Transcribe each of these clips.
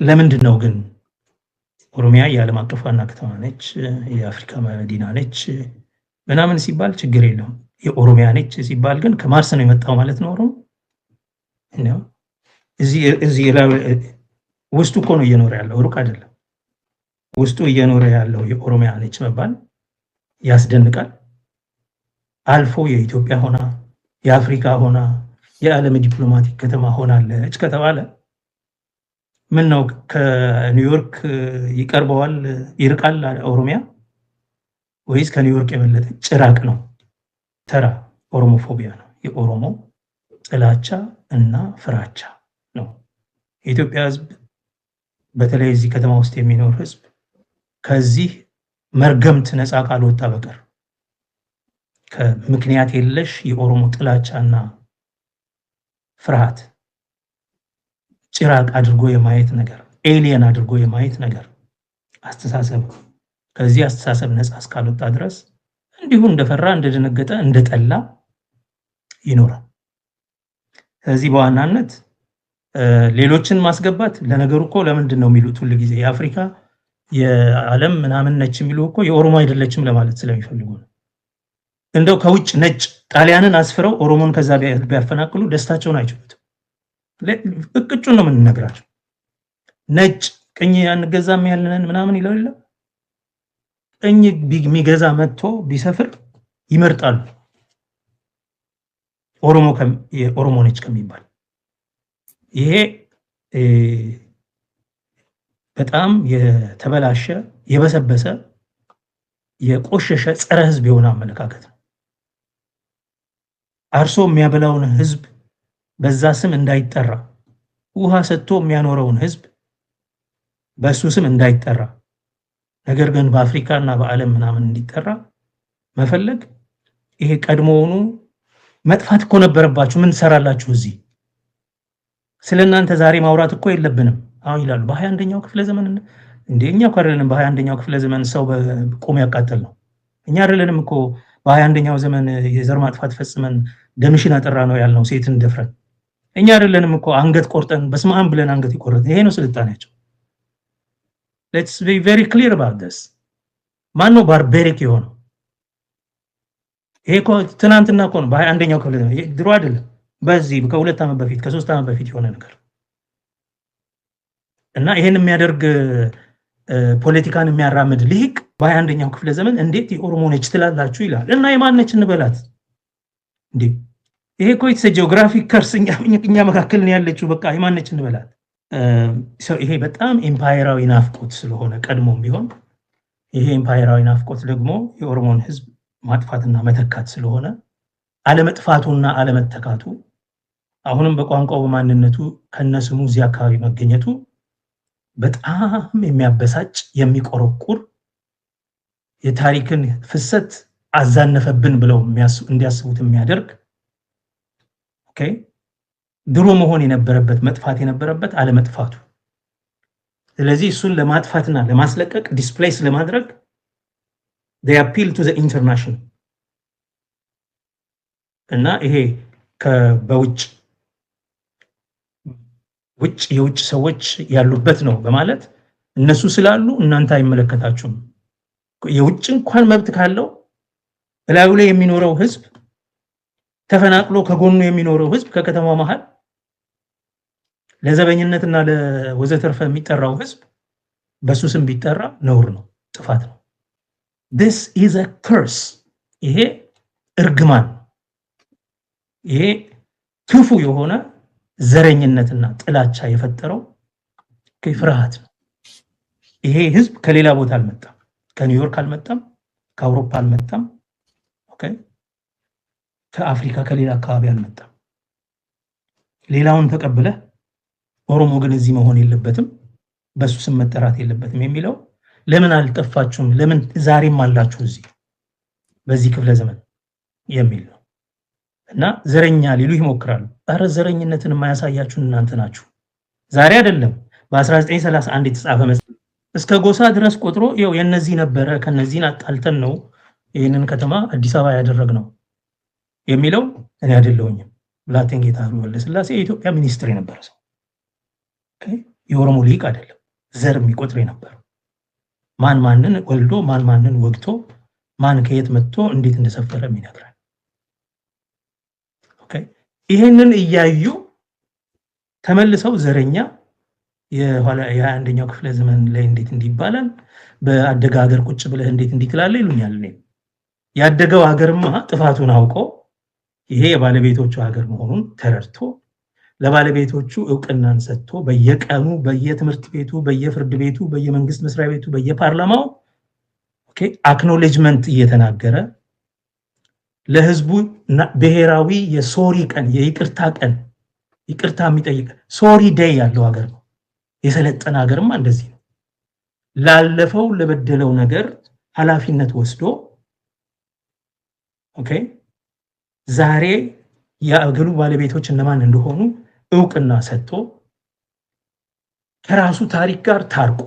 ለምንድን ነው ግን ኦሮሚያ የዓለም አቀፍ ዋና ከተማ ነች፣ የአፍሪካ መዲና ነች ምናምን ሲባል ችግር የለውም። የኦሮሚያ ነች ሲባል ግን ከማርስ ነው የመጣው ማለት ነው ኦሮሞ ነው። እዚህ ውስጡ እኮ ነው እየኖረ ያለው፣ ሩቅ አይደለም። ውስጡ እየኖረ ያለው የኦሮሚያ ነች መባል ያስደንቃል። አልፎ የኢትዮጵያ ሆና የአፍሪካ ሆና የዓለም ዲፕሎማቲክ ከተማ ሆናለች ከተባለ ምን ነው ከኒውዮርክ ይቀርበዋል ይርቃል ኦሮሚያ ወይስ ከኒውዮርክ የበለጠ ጭራቅ ነው? ተራ ኦሮሞፎቢያ ነው። የኦሮሞ ጥላቻ እና ፍራቻ ነው። የኢትዮጵያ ሕዝብ በተለይ እዚህ ከተማ ውስጥ የሚኖር ሕዝብ ከዚህ መርገምት ነፃ ካልወጣ በቀር ከምክንያት የለሽ የኦሮሞ ጥላቻና ፍርሃት ጭራቅ አድርጎ የማየት ነገር፣ ኤሊየን አድርጎ የማየት ነገር አስተሳሰብ ከዚህ አስተሳሰብ ነፃ እስካልወጣ ድረስ እንዲሁ እንደፈራ እንደደነገጠ እንደጠላ ይኖራል። ስለዚህ በዋናነት ሌሎችን ማስገባት ለነገሩ እኮ ለምንድን ነው የሚሉት ሁሉ ጊዜ የአፍሪካ የዓለም ምናምን ነች የሚሉ እኮ የኦሮሞ አይደለችም ለማለት ስለሚፈልጉ ነው። እንደው ከውጭ ነጭ ጣሊያንን አስፍረው ኦሮሞን ከዛ ቢያፈናቅሉ ደስታቸውን አይችሉትም። እቅጩን ነው የምንነግራቸው። ነጭ ቅኝ አንገዛም ያለንን ምናምን ይለው የለ ቅኝ የሚገዛ መጥቶ ቢሰፍር ይመርጣሉ ኦሮሞ ነች ከሚባል። ይሄ በጣም የተበላሸ የበሰበሰ የቆሸሸ ጸረ ህዝብ የሆነ አመለካከት ነው። አርሶ የሚያበላውን ህዝብ በዛ ስም እንዳይጠራ፣ ውሃ ሰጥቶ የሚያኖረውን ህዝብ በሱ ስም እንዳይጠራ፣ ነገር ግን በአፍሪካና በዓለም ምናምን እንዲጠራ መፈለግ ይሄ ቀድሞውኑ መጥፋት እኮ ነበረባችሁ። ምን ትሰራላችሁ እዚህ? ስለናንተ ዛሬ ማውራት እኮ የለብንም አሁን ይላሉ። በ21ኛው ክፍለ ዘመን እንደኛ እኮ አይደለንም። በ21ኛው ክፍለ ዘመን ሰው በቆም ያቃጠል ነው። እኛ አይደለንም እኮ በ21ኛው ዘመን የዘር ማጥፋት ፈጽመን ደምሽን አጠራ ነው ያልነው ሴትን ደፍረን። እኛ አይደለንም እኮ አንገት ቆርጠን በስመ አብ ብለን አንገት ይቆረጥ። ይሄ ነው ስልጣኔያቸው። let's be very clear about this። ማን ነው ባርቤሪክ የሆነው? ይሄ እኮ ትናንትና እኮ ነው በ21ኛው ክፍለ ዘመን፣ ድሮ አይደለም። በዚህ ከ2 ዓመት በፊት ከ3 ዓመት በፊት የሆነ ነገር እና ይሄን የሚያደርግ ፖለቲካን የሚያራምድ ልሂቅ በ21ኛው ክፍለ ዘመን እንዴት የኦሮሞ ነች ትላላችሁ ይላል። እና የማን ነች እንበላት እንዴ? ይሄ እኮ it's a geographic curse እኛ መካከል ነው ያለችው። በቃ የማን ነች እንበላት። ይሄ በጣም ኤምፓየራዊ ናፍቆት ስለሆነ ቀድሞም ቢሆን ይሄ ኤምፓየራዊ ናፍቆት ደግሞ የኦሮሞን ህዝብ ማጥፋትና መተካት ስለሆነ አለመጥፋቱና አለመተካቱ አሁንም በቋንቋው በማንነቱ ከነስሙ እዚህ አካባቢ መገኘቱ በጣም የሚያበሳጭ የሚቆረቁር የታሪክን ፍሰት አዛነፈብን ብለው እንዲያስቡት የሚያደርግ ኦኬ ድሮ መሆን የነበረበት መጥፋት የነበረበት አለመጥፋቱ። ስለዚህ እሱን ለማጥፋትና ለማስለቀቅ ዲስፕሌስ ለማድረግ they appeal to the international እና ይሄ በውጭ የውጭ ሰዎች ያሉበት ነው በማለት እነሱ ስላሉ እናንተ አይመለከታችሁም። የውጭ እንኳን መብት ካለው በላዩ ላይ የሚኖረው ህዝብ ተፈናቅሎ ከጎኑ የሚኖረው ህዝብ ከከተማው መሃል ለዘበኝነትና ለወዘተርፈ የሚጠራው ህዝብ በሱ ስም ቢጠራ ነውር ነው፣ ጥፋት ነው። this is a curse። ይሄ እርግማን፣ ይሄ ክፉ የሆነ ዘረኝነትና ጥላቻ የፈጠረው ፍርሃት ነው። ይሄ ህዝብ ከሌላ ቦታ አልመጣም፣ ከኒውዮርክ አልመጣም፣ ከአውሮፓ አልመጣም፣ ኦኬ ከአፍሪካ ከሌላ አካባቢ አልመጣም። ሌላውን ተቀብለ ኦሮሞ ግን እዚህ መሆን የለበትም በሱ ስም መጠራት የለበትም የሚለው ለምን አልጠፋችሁም? ለምን ዛሬም አላችሁ እዚህ በዚህ ክፍለ ዘመን የሚል ነው። እና ዘረኛ ሊሉ ይሞክራሉ። አረ ዘረኝነትን የማያሳያችሁ እናንተ ናችሁ። ዛሬ አይደለም በ1931 የተጻፈ እስከ ጎሳ ድረስ ቆጥሮ ይኸው የነዚህ ነበረ ከነዚህን አጣልተን ነው ይሄንን ከተማ አዲስ አበባ ያደረግነው የሚለው እኔ አይደለሁኝም። ብላቴን ጌታ ወልደ ስላሴ የኢትዮጵያ ሚኒስትር የነበረ ሰው የኦሮሞ ሊቅ አይደለም ዘር የሚቆጥር ነበር። ማን ማንን ወልዶ ማን ማንን ወግቶ ማን ከየት መጥቶ እንዴት እንደሰፈረ የሚነግራል። ኦኬ ይሄንን እያዩ ተመልሰው ዘረኛ የኋላ የ21ኛው ክፍለ ዘመን ላይ እንዴት እንዲባላል በአደጋ ሀገር ቁጭ ብለህ እንዴት እንዲትላለ ይሉኛል። እኔ ያደገው ሀገርማ ጥፋቱን አውቆ ይሄ የባለቤቶቹ ሀገር መሆኑን ተረድቶ ለባለቤቶቹ እውቅናን ሰጥቶ በየቀኑ በየትምህርት ቤቱ በየፍርድ ቤቱ በየመንግስት መስሪያ ቤቱ በየፓርላማው ኦኬ አክኖሌጅመንት እየተናገረ ለህዝቡ ብሔራዊ የሶሪ ቀን የይቅርታ ቀን ይቅርታ የሚጠይቅ ሶሪ ዴይ ያለው ሀገር ነው። የሰለጠነ ሀገርማ እንደዚህ ነው። ላለፈው ለበደለው ነገር ኃላፊነት ወስዶ ኦኬ ዛሬ የአገሩ ባለቤቶች እነማን እንደሆኑ እውቅና ሰጥቶ ከራሱ ታሪክ ጋር ታርቆ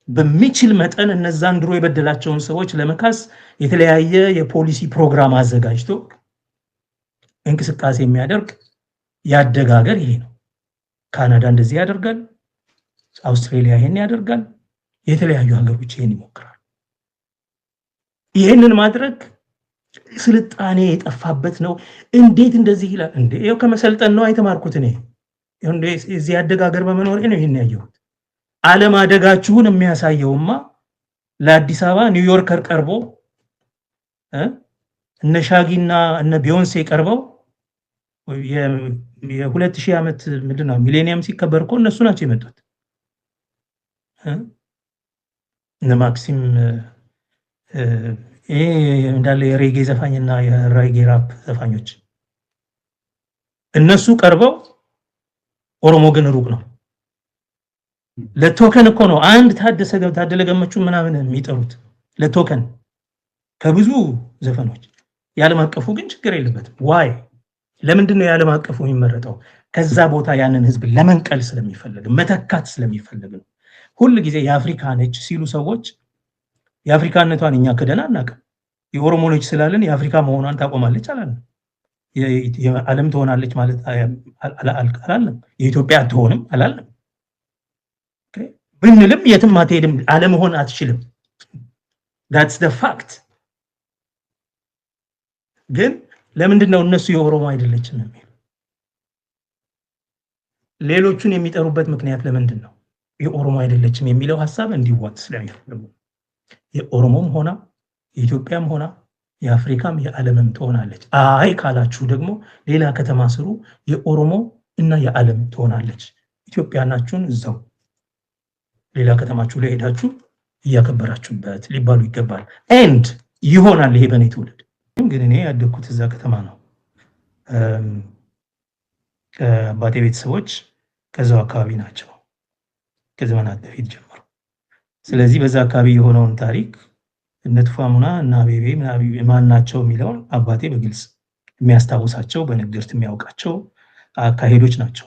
በሚችል መጠን እነዛን ድሮ የበደላቸውን ሰዎች ለመካስ የተለያየ የፖሊሲ ፕሮግራም አዘጋጅቶ እንቅስቃሴ የሚያደርግ ያደገ ሀገር ይሄ ነው። ካናዳ እንደዚህ ያደርጋል፣ አውስትራሊያ ይሄን ያደርጋል፣ የተለያዩ ሀገሮች ይሄን ይሞክራሉ። ይሄንን ማድረግ ስልጣኔ የጠፋበት ነው። እንዴት እንደዚህ ይላል እንዴ? ይሄው ከመሰልጠን ነው አይተማርኩት እኔ እንዴ እዚህ ያደገ ሀገር በመኖር ነው ይሄን ያየሁት። ዓለም አደጋችሁን የሚያሳየውማ ለአዲስ አበባ ኒውዮርከር ቀርቦ እነ ሻጊና እነ ቢዮንሴ ቀርበው የ2000 ዓመት ምንድነው ሚሌኒየም ሲከበር እኮ እነሱ ናቸው የመጡት። እነ ማክሲም ይሄ እንዳለ የሬጌ ዘፋኝና የሬጌ ራፕ ዘፋኞች እነሱ ቀርበው ኦሮሞ ግን ሩቅ ነው ለቶከን እኮ ነው አንድ ታደለ ገመቹ ምናምን የሚጠሩት ለቶከን ከብዙ ዘፈኖች። የዓለም አቀፉ ግን ችግር የለበትም። ዋይ ለምንድነው የዓለም አቀፉ የሚመረጠው? ከዛ ቦታ ያንን ህዝብ ለመንቀል ስለሚፈልግ መተካት ስለሚፈልግ ነው። ሁሉ ጊዜ የአፍሪካ ነች ሲሉ ሰዎች የአፍሪካነቷን እኛ ከደና እናቀም የኦሮሞ ነች ስላልን የአፍሪካ መሆኗን ታቆማለች አላለም። የዓለም ትሆናለች ማለት አላለም። የኢትዮጵያ አትሆንም አላለም። ብንልም የትም አትሄድም አለመሆን አትችልም። that's the fact። ግን ለምንድነው እነሱ የኦሮሞ አይደለችም የሚሉ ሌሎቹን የሚጠሩበት ምክንያት ለምንድነው? የኦሮሞ አይደለችም የሚለው ሐሳብ እንዲዋጥ ስለሚፈልጉ የኦሮሞም ሆና የኢትዮጵያም ሆና የአፍሪካም የዓለምም ትሆናለች። አይ ካላችሁ ደግሞ ሌላ ከተማ ስሩ የኦሮሞ እና የዓለም ትሆናለች። ኢትዮጵያናችሁን እዛው ሌላ ከተማችሁ ላይ ሄዳችሁ እያከበራችሁበት ሊባሉ ይገባል። ኤንድ ይሆናል። ይሄ በኔ ትውልድ ግን እኔ ያደግኩት እዛ ከተማ ነው። ከአባቴ ቤተሰቦች ከዛው አካባቢ ናቸው ከዘመናት በፊት ጀምሮ። ስለዚህ በዛ አካባቢ የሆነውን ታሪክ እነ ቱፋሙና እና አቤቤ ማን ናቸው የሚለውን አባቴ በግልጽ የሚያስታውሳቸው በንግርት የሚያውቃቸው አካሄዶች ናቸው።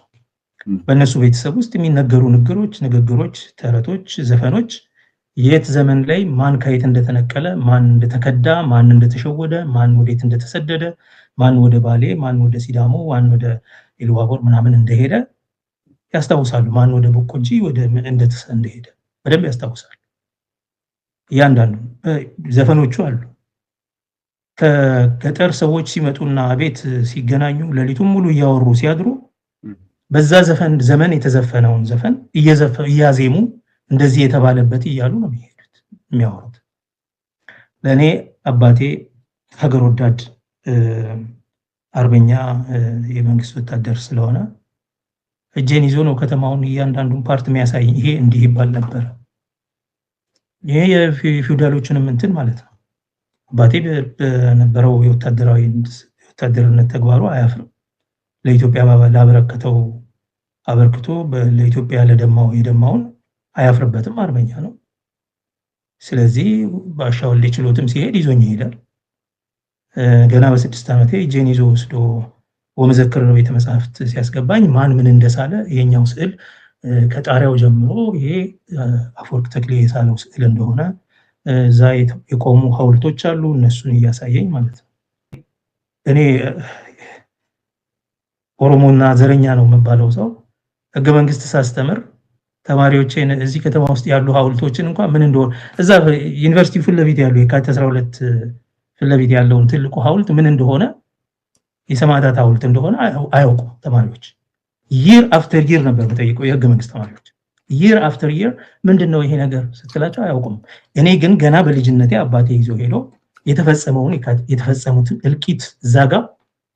በእነሱ ቤተሰብ ውስጥ የሚነገሩ ንግግሮች፣ ተረቶች፣ ዘፈኖች የት ዘመን ላይ ማን ከየት እንደተነቀለ፣ ማን እንደተከዳ፣ ማን እንደተሸወደ፣ ማን ወዴት እንደተሰደደ፣ ማን ወደ ባሌ፣ ማን ወደ ሲዳሞ፣ ማን ወደ ኢሉባቦር ምናምን እንደሄደ ያስታውሳሉ። ማን ወደ ቦቆጂ ወደ እንደሄደ በደንብ ያስታውሳሉ። እያንዳንዱ ዘፈኖቹ አሉ። ከገጠር ሰዎች ሲመጡና ቤት ሲገናኙ ሌሊቱን ሙሉ እያወሩ ሲያድሩ በዛ ዘመን የተዘፈነውን ዘፈን እያዜሙ እንደዚህ የተባለበት እያሉ ነው የሚያወሩት። ለኔ አባቴ ሀገር ወዳድ አርበኛ የመንግስት ወታደር ስለሆነ እጄን ይዞ ነው ከተማውን እያንዳንዱን ፓርት የሚያሳይ። ይሄ እንዲህ ይባል ነበር። ይሄ የፊውዳሎችንም እንትን ማለት ነው። አባቴ በነበረው የወታደርነት ተግባሩ አያፍርም። ለኢትዮጵያ ላበረከተው አበርክቶ ለኢትዮጵያ የደማውን አያፍርበትም። አርበኛ ነው። ስለዚህ ባሻወልዴ ችሎትም ሲሄድ ይዞኝ ይሄዳል። ገና በ6 ዓመቴ እጄን ይዞ ወስዶ ወመዘክር ነው ቤተ መጻሕፍት ሲያስገባኝ ማን ምን እንደሳለ ይሄኛው ስዕል ከጣሪያው ጀምሮ ይሄ አፈወርቅ ተክሌ የሳለው ስዕል እንደሆነ እዛ የቆሙ ሐውልቶች አሉ። እነሱን እያሳየኝ ማለት ነው። እኔ ኦሮሞና ዘረኛ ነው የምባለው ሰው ህገ መንግስት ሳስተምር ተማሪዎችን እዚህ ከተማ ውስጥ ያሉ ሐውልቶችን እንኳን ምን እንደሆነ እዛ ዩኒቨርሲቲ ፊት ለፊት ያለው የካቲት 12 ፊት ለፊት ያለውን ትልቁ ሐውልት ምን እንደሆነ የሰማዕታት ሐውልት እንደሆነ አያውቁም ተማሪዎች። ይር አፍተር ይር ነበር የምጠይቀው የህገ መንግስት ተማሪዎች። ይር አፍተር ይር ምንድነው ይሄ ነገር ስትላቸው አያውቁም። እኔ ግን ገና በልጅነቴ አባቴ ይዞ ሄዶ የተፈጸሙትን እልቂት እዛ ጋር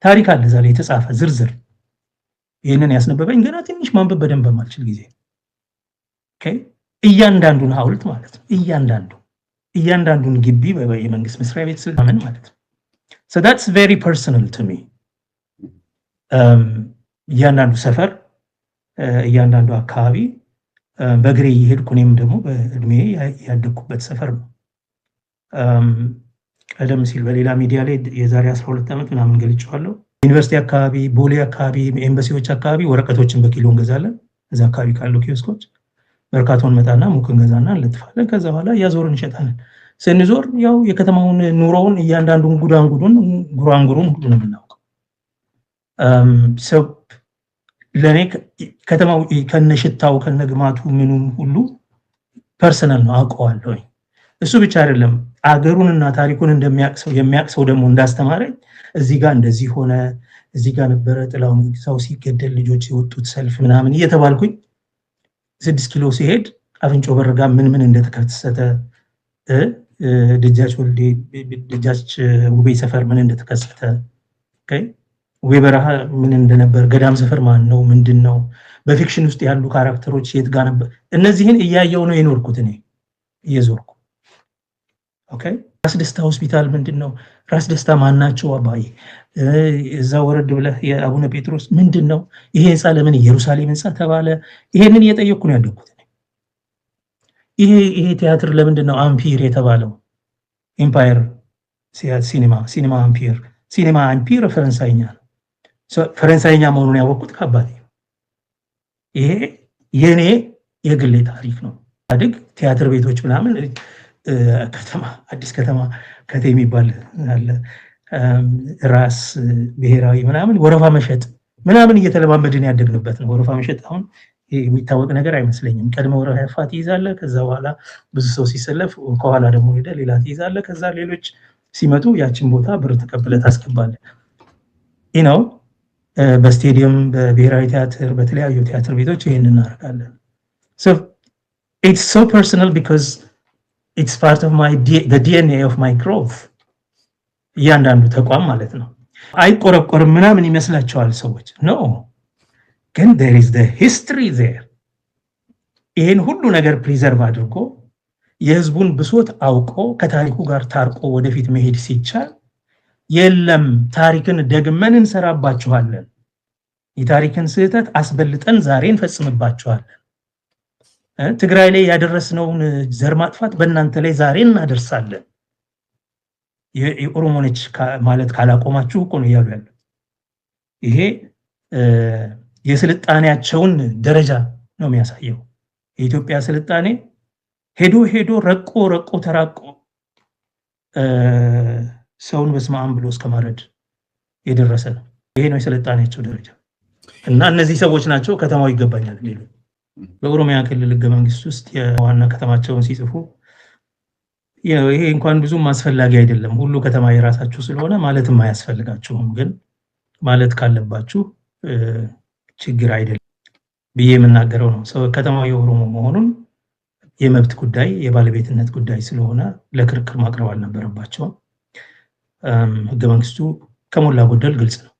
ታሪክ አለ እዛ ላይ የተጻፈ ዝርዝር። ይህንን ያስነበበኝ ገና ትንሽ ማንበብ በደንብ በማልችል ጊዜ እያንዳንዱን ሐውልት ማለት ነው እያንዳንዱን ግቢ የመንግስት መስሪያ ቤት ስለምን ማለት ነው። so that's very personal to me። እያንዳንዱ ሰፈር እያንዳንዱ አካባቢ በእግሬ እየሄድኩ እኔም ደግሞ በእድሜ ያደግኩበት ሰፈር ነው። ቀደም ሲል በሌላ ሚዲያ ላይ የዛሬ 12 ዓመት ምናምን ገልጬዋለሁ። ዩኒቨርሲቲ አካባቢ፣ ቦሌ አካባቢ፣ ኤምባሲዎች አካባቢ ወረቀቶችን በኪሎ እንገዛለን። እዛ አካባቢ ካሉ ኪዮስኮች መርካቶን መጣና ሙክ እንገዛና እንለጥፋለን። ከዛ በኋላ ያዞርን እንሸጣለን። ስንዞር ያው የከተማውን ኑሮውን እያንዳንዱን ጉራንጉሩን ሁሉ ነው የምናውቀው። ለኔ ከተማው ከነሽታው ከነግማቱ ምኑም ሁሉ ፐርሰናል ነው አውቀዋለሁ። እሱ ብቻ አይደለም አገሩንና ታሪኩን እንደሚያቅሰው የሚያቅሰው ደግሞ እንዳስተማረኝ እዚህ ጋር እንደዚህ ሆነ፣ እዚህ ጋር ነበረ ጥላውን ሰው ሲገደል ልጆች የወጡት ሰልፍ ምናምን እየተባልኩኝ 6 ኪሎ ሲሄድ አፍንጮ በረጋ ምን እንደተከሰተ ደጃች ወልዴ ደጃች ውቤ ሰፈር ምን እንደተከሰተ ውቤ በረሃ ምን እንደነበር ገዳም ሰፈር ማን ነው ምንድነው በፊክሽን ውስጥ ያሉ ካራክተሮች የት ጋር ነበር እነዚህን እያየው ነው የኖርኩት እኔ እየዞርኩ። ራስ ደስታ ሆስፒታል ምንድነው ራስ ደስታ ማናቸው አባይ እዛ ወረድ ብለህ የአቡነ ጴጥሮስ ምንድነው ይሄ ህንፃ ለምን ኢየሩሳሌም ህንፃ ተባለ? ይሄንን እየጠየቅኩ ነው ያደግኩት። ይሄ ቲያትር ለምንድነው አምፒር የተባለው? ኤምፓየር ሲኒማ አምፒር ፈረንሳይኛ ነው። ፈረንሳይኛ መሆኑን ያወቅኩት ከአባቴ። ይሄ የኔ የግሌ ታሪክ ነው። አድግ ቲያትር ቤቶች ምናምን ከተማ አዲስ ከተማ ከቴ የሚባል አለ ራስ ብሔራዊ ምናምን ወረፋ መሸጥ ምናምን እየተለማመድን ያደግንበት ነው። ወረፋ መሸጥ አሁን የሚታወቅ ነገር አይመስለኝም። ቀድሞ ወረፋ ትይዛለህ፣ ከዛ በኋላ ብዙ ሰው ሲሰለፍ ከኋላ ደግሞ ሄደ ሌላ ትይዛለህ፣ ከዛ ሌሎች ሲመጡ ያችን ቦታ ብር ተቀብለህ ታስገባለህ። ነው በስቴዲየም በብሔራዊ ቲያትር በተለያዩ ቲያትር ቤቶች ይሄንን እናደርጋለን። so it's so personal because it's part of the DNA of my growth። እያንዳንዱ ተቋም ማለት ነው። አይቆረቆርም ምናምን ይመስላቸዋል ሰዎች። no ግን there is the history there። ይሄን ሁሉ ነገር ፕሪዘርቭ አድርጎ የህዝቡን ብሶት አውቆ ከታሪኩ ጋር ታርቆ ወደፊት መሄድ ሲቻል የለም ታሪክን ደግመን እንሰራባችኋለን፣ የታሪክን ስህተት አስበልጠን ዛሬ እንፈጽምባችኋለን፣ ትግራይ ላይ ያደረስነውን ዘር ማጥፋት በእናንተ ላይ ዛሬ እናደርሳለን፣ የኦሮሞ ነች ማለት ካላቆማችሁ እኮ ነው እያሉ ያለው። ይሄ የስልጣኔያቸውን ደረጃ ነው የሚያሳየው። የኢትዮጵያ ስልጣኔ ሄዶ ረቆ ተራቆ ሰውን በስመ አብ ብሎ እስከማረድ የደረሰ ነው። ይሄ ነው የስልጣኔያቸው ደረጃ። እና እነዚህ ሰዎች ናቸው ከተማው ይገባኛል የሚሉ በኦሮሚያ ክልል ህገ መንግስት ውስጥ የዋና ከተማቸውን ሲጽፉ ይሄ እንኳን ብዙም አስፈላጊ አይደለም፣ ሁሉ ከተማ የራሳችሁ ስለሆነ ማለትም አያስፈልጋችሁም፣ ግን ማለት ካለባችሁ ችግር አይደለም ብዬ የምናገረው ነው። ሰው ከተማው የኦሮሞ መሆኑን የመብት ጉዳይ የባለቤትነት ጉዳይ ስለሆነ ለክርክር ማቅረብ አልነበረባቸውም። ህገ መንግስቱ ከሞላ ጎደል ግልጽ ነው።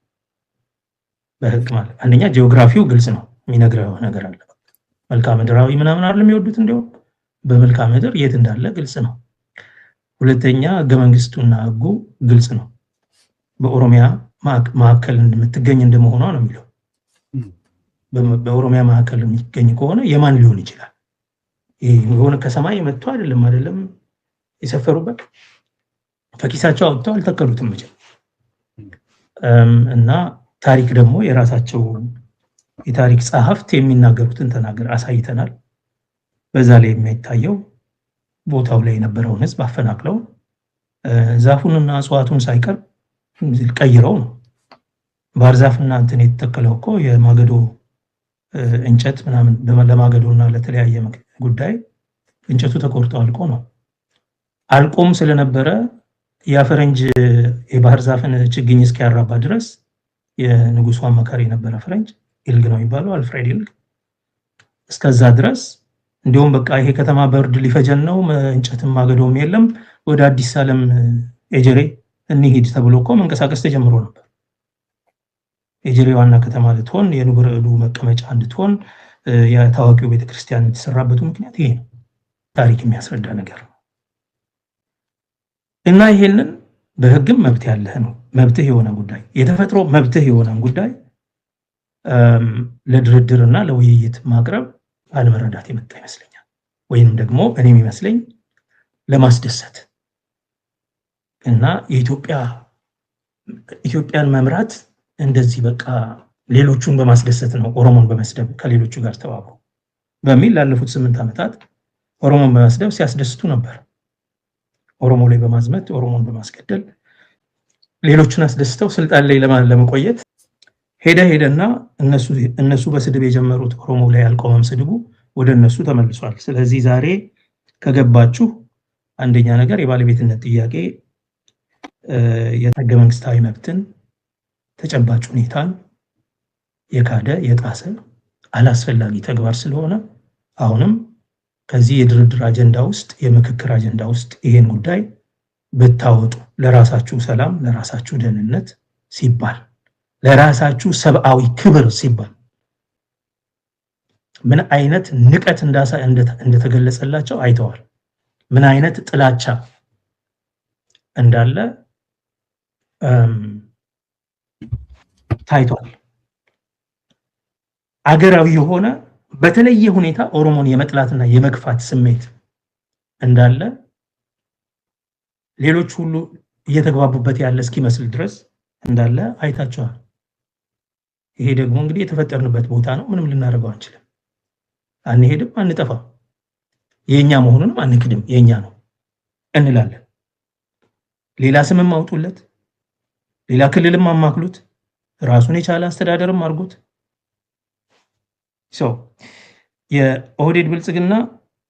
በህግ ማለት አንደኛ ጂኦግራፊው ግልጽ ነው፣ የሚነግረው ነገር አለ። መልክዓ ምድራዊ ምናምን አይደለም የሚወዱት፣ እንደው በመልክዓ ምድር የት እንዳለ ግልጽ ነው። ሁለተኛ ህገ መንግስቱና ህጉ ግልጽ ነው። በኦሮሚያ ማዕከል የምትገኝ እንደመሆኗ ነው የሚለው። በኦሮሚያ ማዕከል የሚገኝ ከሆነ የማን ሊሆን ይችላል? ይሄ የሆነ ከሰማይ መጥቶ አይደለም የሰፈሩበት፣ ከኪሳቸው አውጥተው አልተከሉትም መቼም። እና ታሪክ ደግሞ የራሳቸው የታሪክ ጸሐፍት የሚናገሩትን ተናገር አሳይተናል። በዛ ላይ የሚታየው ቦታው ላይ የነበረውን ህዝብ አፈናቅለው ዛፉንና እጽዋቱን ሳይቀር ቀይረው ነው። ባህር ዛፍና እንትን የተተከለው እኮ የማገዶ እንጨት ምናምን ለማገዶና ለተለያየ ጉዳይ እንጨቱ ተቆርጦ አልቆ ነው። አልቆም ስለነበረ የፈረንጅ የባህር ዛፍን ችግኝ እስኪያራባ ድረስ የንጉሱ አማካሪ የነበረ ፈረንጅ ይልግ ነው የሚባለው፣ አልፍሬድ ይልግ። እስከዛ ድረስ እንዲሁም በቃ ይሄ ከተማ በርድ ሊፈጀን ነው፣ እንጨትም ማገዶም የለም፣ ወደ አዲስ ዓለም ኤጀሬ እንሂድ ተብሎ እኮ መንቀሳቀስ ተጀምሮ ነበር። ኤጀሬ ዋና ከተማ ልትሆን የንጉር ዕዱ መቀመጫ እንድትሆን የታዋቂው ቤተክርስቲያን የተሰራበት ምክንያት ይሄ ነው። ታሪክ የሚያስረዳ ነገር ነው። እና ይሄንን በህግም መብት ያለህ ነው። መብትህ የሆነ ጉዳይ የተፈጥሮ መብትህ የሆነ ጉዳይ ለድርድርና ለውይይት ማቅረብ አለመረዳት የመጣ ይመስለኛል። ወይንም ደግሞ እኔ የሚመስለኝ ለማስደሰት እና ኢትዮጵያን መምራት እንደዚህ በቃ ሌሎቹን በማስደሰት ነው፣ ኦሮሞን በመስደብ ከሌሎቹ ጋር ተባብሮ በሚል ላለፉት 8 ዓመታት ኦሮሞን በመስደብ ሲያስደስቱ ነበር። ኦሮሞ ላይ በማዝመት ኦሮሞን በማስገደል ሌሎቹን አስደስተው ስልጣን ላይ ለመቆየት ሄደና እነሱ በስድብ የጀመሩት ኦሮሞ ላይ አልቆመም ስድቡ፣ ወደ እነሱ ተመልሷል። ስለዚህ ዛሬ ከገባችሁ አንደኛ ነገር የባለቤትነት ጥያቄ የህገ መንግስታዊ መብትን ተጨባጭ ሁኔታን የካደ የጣሰ አላስፈላጊ ተግባር ስለሆነ አሁንም ከዚህ የድርድር አጀንዳ ውስጥ የምክክር አጀንዳ ውስጥ ይሄን ጉዳይ ብታወጡ ለራሳችሁ ሰላም፣ ለራሳችሁ ደህንነት ሲባል፣ ለራሳችሁ ሰብአዊ ክብር ሲባል ምን አይነት ንቀት እንደተገለጸላቸው አይተዋል። ምን አይነት ጥላቻ እንዳለ ታይቷል። አገራዊ የሆነ በተለየ ሁኔታ ኦሮሞን የመጥላትና የመግፋት ስሜት እንዳለ ሌሎች ሁሉ እየተግባቡበት ያለ እስኪመስል ድረስ እንዳለ አይታችኋል። ይሄ ደግሞ እንግዲህ የተፈጠርንበት ቦታ ነው። ምንም ልናደርገው አንችልም። አንሄድም፣ አንጠፋም። የኛ መሆኑንም አንክድም፣ የኛ ነው እንላለን። ሌላ ስምም አውጡለት፣ ሌላ ክልልም አማክሉት፣ ራሱን የቻለ አስተዳደርም አድርጉት። የኦህዴድ ብልጽግና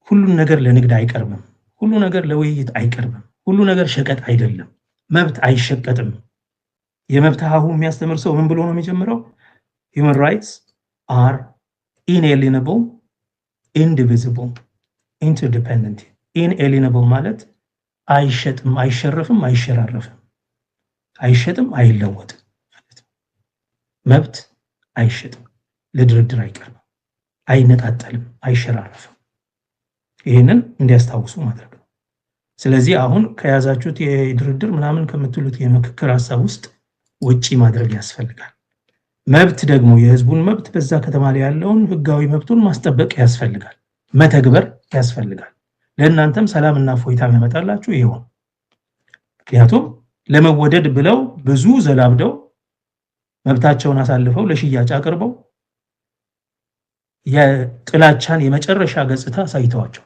ሁሉን ነገር ለንግድ አይቀርብም፣ ሁሉ ነገር ለውይይት አይቀርብም፣ ሁሉ ነገር ሸቀጥ አይደለም። መብት አይሸቀጥም። የመብት ሀሁ የሚያስተምር ሰው ምን ብሎ ነው የሚጀምረው? Human rights are inalienable, indivisible, interdependent. Inalienable ማለት አይሸጥም፣ አይሸረፍም፣ አይሸራረፍም፣ አይሸጥም፣ አይለወጥም ማለት ነው። መብት አይሸጥም፣ ለድርድር አይቀርብም፣ አይነጣጠልም፣ አይሸራረፍም። ይህንን እንዲያስታውሱ ማድረግ ነው። ስለዚህ አሁን ከያዛችሁት የድርድር ምናምን ከምትሉት የምክክር ሀሳብ ውስጥ ውጪ ማድረግ ያስፈልጋል። መብት ደግሞ የህዝቡን መብት በዛ ከተማ ላይ ያለውን ህጋዊ መብቱን ማስጠበቅ ያስፈልጋል፣ መተግበር ያስፈልጋል። ለእናንተም ሰላምና ፎይታ ያመጣላችሁ ይሆን። ምክንያቱም ለመወደድ ብለው ብዙ ዘላብደው መብታቸውን አሳልፈው ለሽያጭ አቅርበው የጥላቻን የመጨረሻ ገጽታ ሳይተዋቸው፣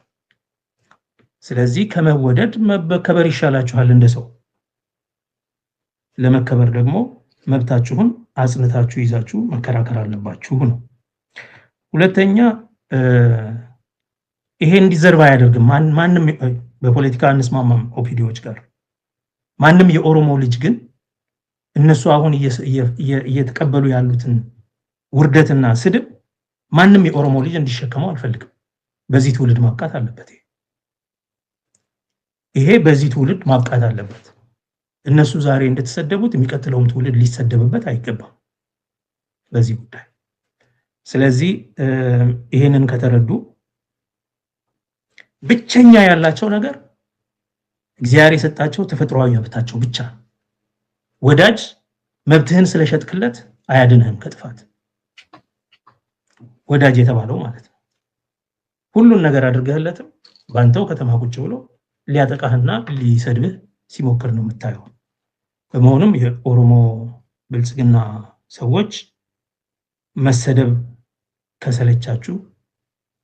ስለዚህ ከመወደድ መከበር ይሻላችኋል እንደ ሰው። ለመከበር ደግሞ መብታችሁን አጽንታችሁ ይዛችሁ መከራከር አለባችሁ ነው። ሁለተኛ ይሄ እንዲዘርባ አያደርግም። ማንም በፖለቲካ አንስማማም ኦፒዲዎች ጋር። ማንም የኦሮሞ ልጅ ግን እነሱ አሁን እየተቀበሉ ያሉትን ውርደትና ስድብ ማንም የኦሮሞ ልጅ እንዲሸከመው አልፈልግም። በዚህ ትውልድ ማብቃት አለበት። ይሄ በዚህ ትውልድ ማብቃት አለበት። እነሱ ዛሬ እንደተሰደቡት የሚቀጥለውም ትውልድ ሊሰደብበት አይገባም በዚህ ጉዳይ። ስለዚህ ይሄንን ከተረዱ ብቸኛ ያላቸው ነገር እግዚአብሔር የሰጣቸው ተፈጥሯዊ መብታቸው ብቻ። ወዳጅ መብትህን ስለሸጥክለት አያድንህም ከጥፋት። ወዳጅ የተባለው ማለት ነው ሁሉን ነገር አድርገህለትም ባንተው ከተማ ቁጭ ብሎ ሊያጠቃህና ሊሰድብህ ሲሞክር ነው የምታየው። በመሆኑም የኦሮሞ ብልጽግና ሰዎች መሰደብ ከሰለቻችሁ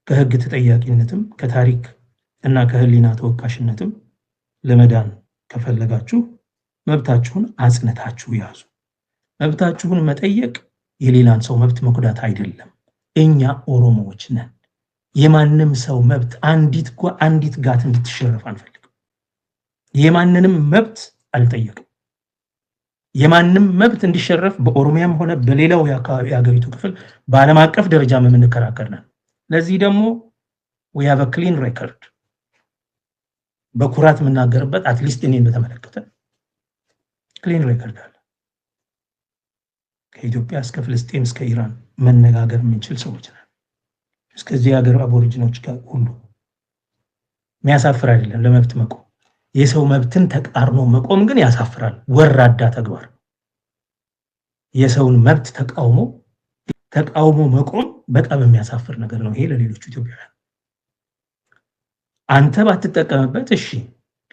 ከህግ ተጠያቂነትም ከታሪክ እና ከህሊና ተወቃሽነትም ለመዳን ከፈለጋችሁ መብታችሁን አጽንታችሁ ያዙ። መብታችሁን መጠየቅ የሌላን ሰው መብት መጉዳት አይደለም። እኛ ኦሮሞዎች ነን። የማንም ሰው መብት አንዲት ጋት እንድትሸረፍ አንፈልግም። የማንንም መብት አልጠየቅም። የማንም መብት እንዲሸረፍ በኦሮሚያም ሆነ በሌላው የሀገሪቱ ክፍል በዓለም አቀፍ ደረጃ የምንከራከር ነን። ለዚህ ደግሞ we have a clean record በኩራት የምናገርበት አትሊስት እኔን በተመለከተ ክሊን ሬከርድ አለ። ከኢትዮጵያ እስከ ፍልስጤም እስከ ኢራን መነጋገር የምንችል ሰዎች ነን። እስከዚህ ሀገር አቦሪጂኖች ጋር ሁሉ የሚያሳፍር አይደለም ለመብት መቆም። የሰው መብትን ተቃርኖ መቆም ግን ያሳፍራል። ወራዳ ተግባር። የሰውን መብት ተቃውሞ መቆም በጣም የሚያሳፍር ነገር ነው። ይሄ ለሌሎች ኢትዮጵያውያን አንተ ባትጠቀምበት እሺ፣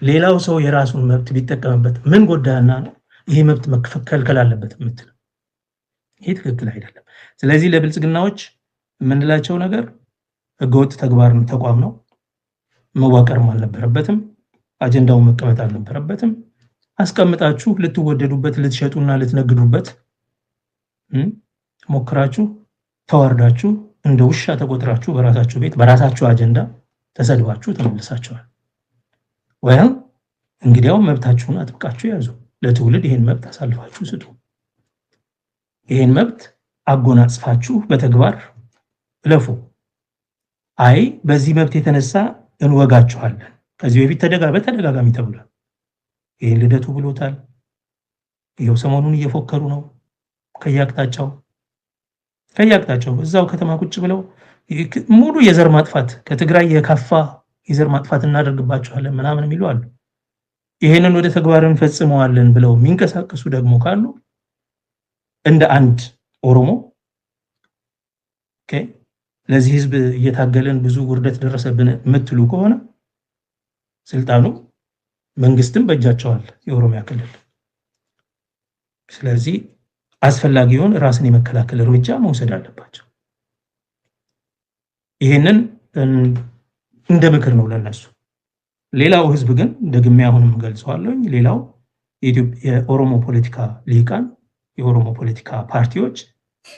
ሌላው ሰው የራሱን መብት ቢጠቀምበት ምን ጎዳና ነው? ይሄ መብት መከልከል አለበት የምትል ይሄ ትክክል አይደለም። ስለዚህ ለብልጽግናዎች የምንላቸው ነገር ህገወጥ ተቋም ነው፣ መዋቀርም አልነበረበትም፣ አጀንዳውን መቀመጥ አልነበረበትም። አስቀምጣችሁ ልትወደዱበት ልትሸጡና ልትነግዱበት ሞክራችሁ ተዋርዳችሁ እንደ ውሻ ተቆጥራችሁ በራሳችሁ ቤት በራሳችሁ አጀንዳ ተሰድባችሁ ተመልሳችኋል። ወይም እንግዲያው መብታችሁን አጥብቃችሁ ያዙ። ለትውልድ ይሄን መብት አሳልፋችሁ ስጡ። ይሄን መብት አጎናጽፋችሁ በተግባር እለፉ። አይ በዚህ መብት የተነሳ እንወጋችኋለን ከዚህ በፊት በተደጋጋሚ ተብሏል። ይሄን ልደቱ ብሎታል። ይሄው ሰሞኑን እየፎከሩ ነው ከያቅጣጫው እዛው ከተማ ቁጭ ብለው ሙሉ የዘር ማጥፋት ከትግራይ የከፋ የዘር ማጥፋት እናደርግባቸዋለን ምናምን የሚሉ አሉ። ይሄንን ወደ ተግባር እንፈጽመዋለን ብለው የሚንቀሳቀሱ ደግሞ ካሉ እንደ አንድ ኦሮሞ ለዚህ ህዝብ እየታገለን ብዙ ውርደት ደረሰብን የምትሉ ከሆነ ስልጣኑ መንግስትም በእጃቸዋል የኦሮሚያ ክልል። ስለዚህ አስፈላጊውን ራስን የመከላከል እርምጃ መውሰድ አለባቸው። ይሄንን እንደ ምክር ነው ለነሱ። ሌላው ህዝብ ግን ደግሜ አሁንም ገልጸዋለሁ፣ ሌላው የኦሮሞ ፖለቲካ ሊቃን የኦሮሞ ፖለቲካ ፓርቲዎች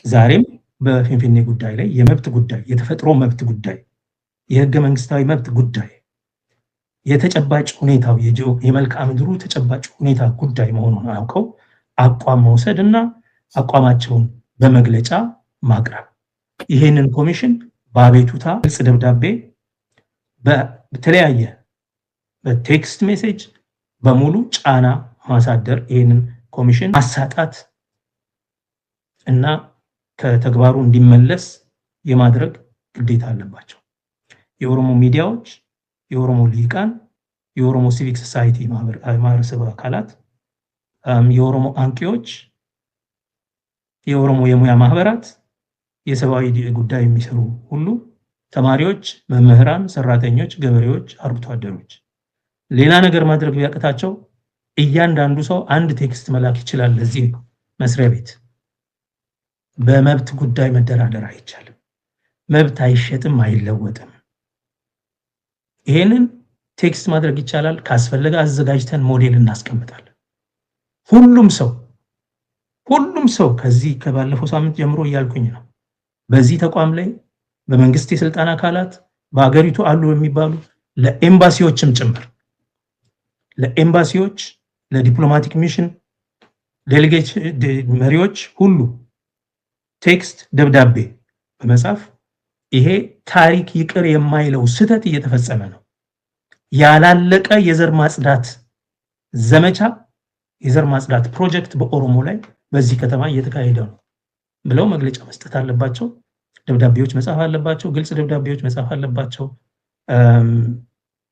ዛሬም በፊንፊኔ ጉዳይ ላይ የመብት ጉዳይ፣ የተፈጥሮ መብት ጉዳይ፣ የህገ መንግስታዊ መብት ጉዳይ፣ የተጨባጭ ሁኔታው የመልክዓ ምድሩ ተጨባጭ ሁኔታ ጉዳይ መሆኑን አውቀው አቋም መውሰድና አቋማቸውን በመግለጫ ማቅረብ፣ ይሄንን ኮሚሽን በአቤቱታ ግልጽ ደብዳቤ በተለያየ በቴክስት ሜሴጅ በሙሉ ጫና ማሳደር፣ ይሄንን ኮሚሽን ማሳጣት እና ከተግባሩ እንዲመለስ የማድረግ ግዴታ አለባቸው። የኦሮሞ ሚዲያዎች፣ የኦሮሞ ሊቃን፣ የኦሮሞ ሲቪክ ሶሳይቲ ማህበረሰብ አካላት፣ የኦሮሞ አንቂዎች፣ የኦሮሞ የሙያ ማህበራት፣ የሰብአዊ ጉዳይ የሚሰሩ ሁሉ፣ ተማሪዎች፣ መምህራን፣ ሰራተኞች፣ ገበሬዎች፣ አርብቶ አደሮች ሌላ ነገር ማድረግ ቢያቅታቸው እያንዳንዱ ሰው አንድ ቴክስት መላክ ይችላል ለዚህ መስሪያ ቤት። በመብት ጉዳይ መደራደር አይቻልም። መብት አይሸጥም፣ አይለወጥም። ይሄንን ቴክስት ማድረግ ይቻላል። ካስፈለገ አዘጋጅተን ሞዴል እናስቀምጣለን። ሁሉም ሰው ከዚህ ከባለፈው ሳምንት ጀምሮ እያልኩኝ ነው፣ በዚህ ተቋም ላይ በመንግስት የስልጣን አካላት በአገሪቱ አሉ የሚባሉ ለኤምባሲዎችም ጭምር ለኤምባሲዎች፣ ለዲፕሎማቲክ ሚሽን ዴሌጌት መሪዎች ሁሉ ቴክስት ደብዳቤ በመጻፍ ይሄ ታሪክ ይቅር የማይለው ስህተት እየተፈጸመ ነው፣ ያላለቀ የዘር ማጽዳት ዘመቻ የዘር ማጽዳት ፕሮጀክት በኦሮሞ ላይ በዚህ ከተማ እየተካሄደ ነው ብለው መግለጫ መስጠት አለባቸው። ደብዳቤዎች መጻፍ አለባቸው። ግልጽ ደብዳቤዎች መጻፍ አለባቸው።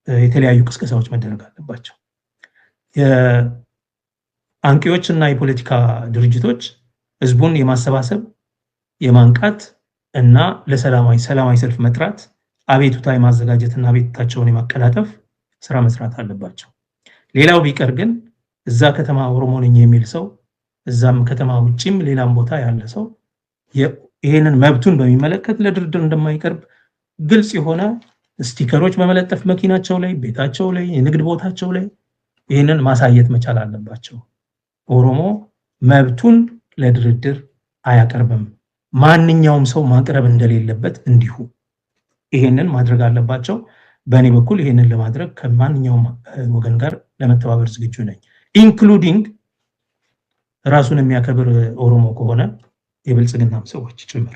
የተለያዩ ቅስቀሳዎች መደረግ አለባቸው። የአንቂዎች እና የፖለቲካ ድርጅቶች ህዝቡን የማሰባሰብ የማንቃት እና ለሰላማዊ ሰልፍ መጥራት፣ አቤቱታ የማዘጋጀት እና አቤቱታቸውን የማቀላጠፍ ስራ መስራት አለባቸው። ሌላው ቢቀር ግን እዛ ከተማ ኦሮሞ ነኝ የሚል ሰው እዛም ከተማ ውጪም ሌላም ቦታ ያለ ሰው ይሄንን መብቱን በሚመለከት ለድርድር እንደማይቀርብ ግልጽ የሆነ ስቲከሮች በመለጠፍ መኪናቸው ላይ፣ ቤታቸው ላይ፣ የንግድ ቦታቸው ላይ ይሄንን ማሳየት መቻል አለባቸው። ኦሮሞ መብቱን ለድርድር አያቀርብም ማንኛውም ሰው ማቅረብ እንደሌለበት እንዲሁ ይሄንን ማድረግ አለባቸው። በእኔ በኩል ይሄንን ለማድረግ ከማንኛውም ወገን ጋር ለመተባበር ዝግጁ ነኝ። ኢንክሉዲንግ ራሱን የሚያከብር ኦሮሞ ከሆነ የብልጽግናም ሰዎች ጭምር